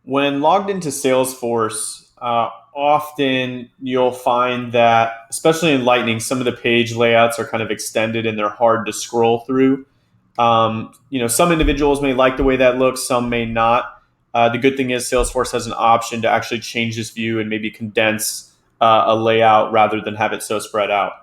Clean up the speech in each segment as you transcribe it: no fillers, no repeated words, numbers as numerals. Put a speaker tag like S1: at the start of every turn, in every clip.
S1: When logged into Salesforce, often you'll find that, especially in Lightning, some of the page layouts are kind of extended and they're hard to scroll through. Some individuals may like the way that looks, some may not. The good thing is Salesforce has an option to actually change this view and maybe condense a layout rather than have it so spread out.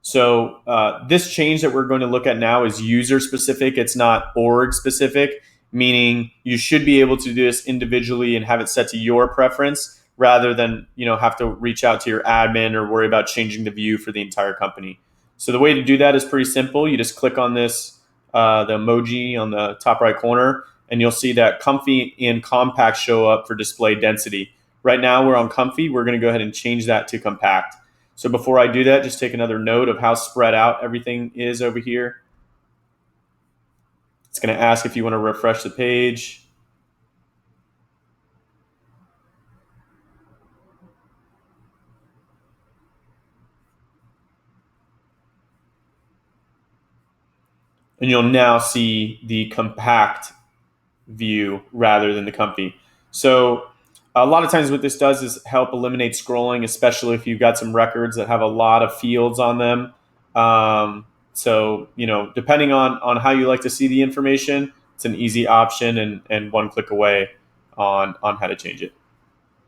S1: So this change that we're going to look at now is user specific. It's not org specific, meaning you should be able to do this individually and have it set to your preference rather than have to reach out to your admin or worry about changing the view for the entire company. So the way to do that is pretty simple. You just click on this, the emoji on the top right corner, and you'll see that comfy and compact show up for display density. Right now we're on comfy. We're going to go ahead and change that to compact. So before I do that, just take another note of how spread out everything is over here. It's going to ask if you want to refresh the page. And you'll now see the compact view rather than the comfy. So a lot of times what this does is help eliminate scrolling, especially if you've got some records that have a lot of fields on them. Depending on how you like to see the information, it's an easy option and one click away on how to change it.